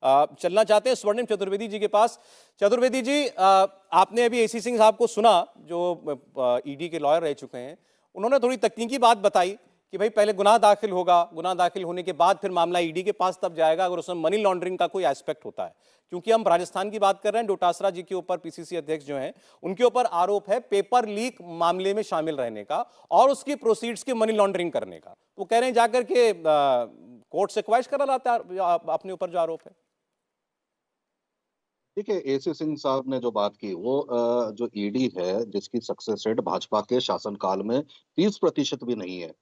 चलना चाहते हैं स्वर्णिम चतुर्वेदी जी के पास। चतुर्वेदी जी, आपने अभी एसी सिंह साहब को सुना, जो ईडी के लॉयर रह चुके हैं। उन्होंने थोड़ी तकनीकी बात बताई कि भाई पहले गुनाह दाखिल होगा, गुनाह दाखिल होने के बाद फिर मामला ईडी के पास तब जाएगा अगर उसमें मनी लॉन्ड्रिंग का कोई एस्पेक्ट होता है। क्योंकि हम राजस्थान की बात कर रहे हैं, डोटासरा जी के ऊपर पीसीसी अध्यक्ष जो हैं उनके ऊपर आरोप है पेपर लीक मामले में शामिल रहने का और उसकी प्रोसीड्स की मनी लॉन्ड्रिंग करने का। वो कह रहे हैं जाकर के कोर्ट से ख्वाहिश करा लाता है अपने ऊपर जो आरोप है। देखिए, एसी सिंह साहब ने जो बात की वो जो ईडी है जिसकी सक्सेस रेट भाजपा के शासनकाल में 30% भी नहीं है,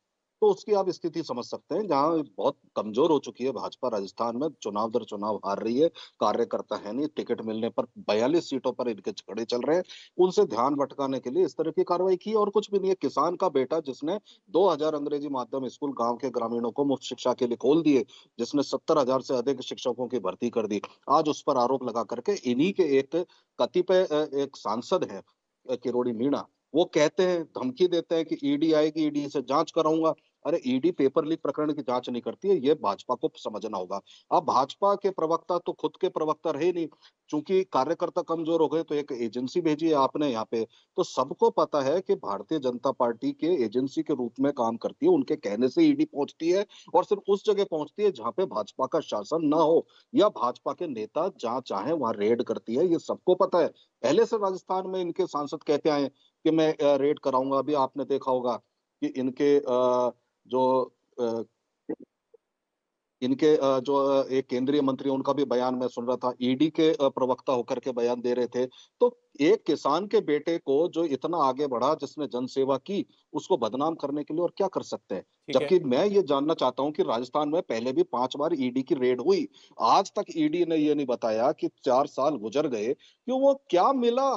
तो उसकी आप स्थिति समझ सकते हैं। जहां बहुत कमजोर हो चुकी है भाजपा, राजस्थान में चुनाव दर चुनाव हार रही है, कार्यकर्ता है नहीं, टिकट मिलने पर 42 सीटों पर इनके झगड़े चल रहे हैं। उनसे ध्यान भटकाने के लिए इस तरह की कार्रवाई की और कुछ भी नहीं है। किसान का बेटा जिसने 2000 अंग्रेजी माध्यम स्कूल गांव के ग्रामीणों को मुफ्त शिक्षा के लिए खोल दिए, जिसने 70,000 से अधिक शिक्षकों की भर्ती कर दी, आज उस पर आरोप लगा करके इन्हीं के एक कतिपय एक सांसद है किरोड़ी मीणा, वो कहते हैं, धमकी देते हैं कि ईडी आएगी, ईडी से जांच कराऊंगा। अरे ईडी पेपर लीक प्रकरण की जांच नहीं करती है, ये भाजपा को समझना होगा। अब भाजपा के प्रवक्ता तो खुद के प्रवक्ता रहे नहीं, चूंकि कार्यकर्ता कमजोर हो गए तो एक एजेंसी भेजी है आपने यहाँ पे। तो सबको पता है कि भारतीय जनता पार्टी के एजेंसी के रूप में काम करती है, उनके कहने से ईडी पहुंचती है और सिर्फ उस जगह पहुंचती है जहां पे भाजपा का शासन ना हो या भाजपा के नेता जहां चाहे वहां रेड करती है, ये सबको पता है। पहले से राजस्थान में इनके सांसद कहते आए कि मैं रेड कराऊंगा। अभी आपने देखा होगा कि जो अ, एक केंद्रीय मंत्री, उनका भी बयान मैं सुन रहा था, ईडी के प्रवक्ता होकर के बयान दे रहे थे। तो एक किसान के बेटे को जो इतना आगे बढ़ा, जिसने जनसेवा की, उसको बदनाम करने के लिए और क्या कर सकते हैं। ठीक है। जबकि मैं ये जानना चाहता हूं कि राजस्थान में पहले भी 5 बार ईडी की रेड हुई, आज तक ईडी ने ये नहीं बताया कि 4 साल गुजर गए कि वो क्या मिला।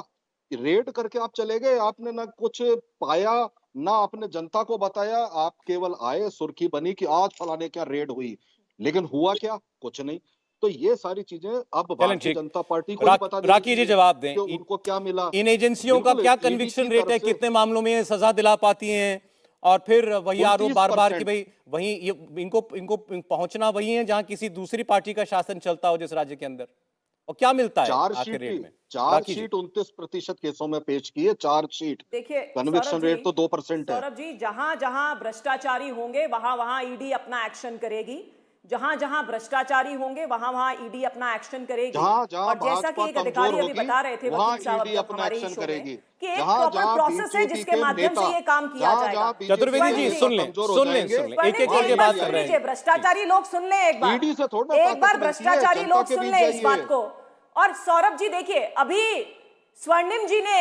रेड करके आप चले गए, आपने ना कुछ पाया ना आपने जनता को बताया। आप केवल आए, सुर्खी बनी कि आज फलाने क्या रेड हुई, लेकिन हुआ क्या? कुछ नहीं। तो ये सारी चीजें अब चलें, भारतीय ठीक। जनता पार्टी को ही पता देनी राखी जी चाहिए जवाब दें। कि उनको क्या मिला। इन एजेंसियों का बिल्कुल क्या ईडी की कन्विक्शन रेट तरफ है, से कितने मामलों में सजा दिला पाती हैं? और फिर वही आरोप बार बार कि 29%। भाई वही ये इनको इनको पहुंचना वही है जहां किसी दूसरी पार्टी का शासन चलता हो जिस राज्य के अंदर, और क्या मिलता है आखिर रेट में? राखी जी। 29% केसों में पेश की है, चार्जशीट। देखिए कन्विक्शन रेट तो 2% है। सौरभ जी, जहां जहां भ्रष्टाचारी होंगे वहां वहां ईडी अपना एक्शन करेगी। जहां जहां भ्रष्टाचारी होंगे वहां वहां ईडी अपना एक्शन करेगी। जहां जहां और जैसा कि भाजपा एक कमजोर अधिकारी अभी होगी बता रहे थे, वहां वकील साहब ईडी अब अपना हमारे ही एक्शन शो में, करेगी। कि एक जहां प्रॉपर जहां प्रोसेस है बीजेपी जिसके के माध्यम नेता, से ये काम किया जहां जाएगा। जहां बीजेपी चतुर्वेदी के जी नेता सुन लें, कमजोर हो सुन लें, जाएंगे, सुन लें, एक पंडित एक जी, करके एक बार बात सुन कर रहे लीजिए, हैं। भ्रष्टाचारी लोग सुन लें एक बार। ईडी से थोड़ा एक ताकत बार मिलती है, भ्रष्टाचारी जनता लोग के सुन बीच लें इस जाइए। बात को। और सौरभ जी देखिए, अभी स्वर्णिम जी ने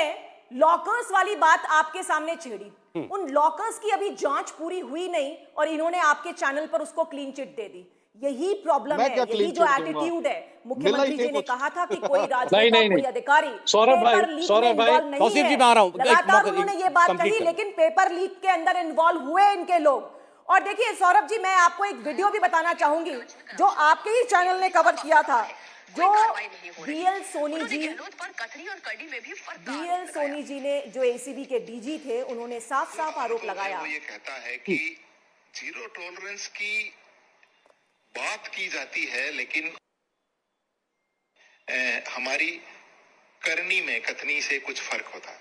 लॉकर्स वाली बात आपके सामने छेड़ी। उन लॉकर्स की अभी जांच पूरी हुई नहीं और इन्होंने आपके चैनल पर उसको क्लीन चिट दे दी। यही प्रॉब्लम मैं है, क्या यही क्लीन जो चिट दूंगा? एटीट्यूड है। मिला ही मुख्यमंत्री नहीं जी ने कुछ। कहा था कि कोई नहीं राजनेता, नहीं कोई नहीं अधिकारी सौरभ भाई, पेपर लीक में सौरभ भाई, इन्वॉल्व नहीं तौसीफ जी है। मैं आ रहा हूं, एक लगातार मौका उन्होंने ये बात कंप्लीट कही, कर। लेकिन पेपर लीक के अंदर इन्वॉल्व हुए इनके लोग। और देखिए सौरभ जी, मैं आपको एक वीडियो भी बताना चाहूंगी जो आपके ही चैनल ने कवर किया था, जो बीएल सोनी जी ने, जो एसीबी के डीजी थे, उन्होंने साफ साफ आरोप लगाया। वो ये कहता है कि जीरो टॉलरेंस की बात की जाती है, लेकिन हमारी करनी में कथनी से कुछ फर्क होता है।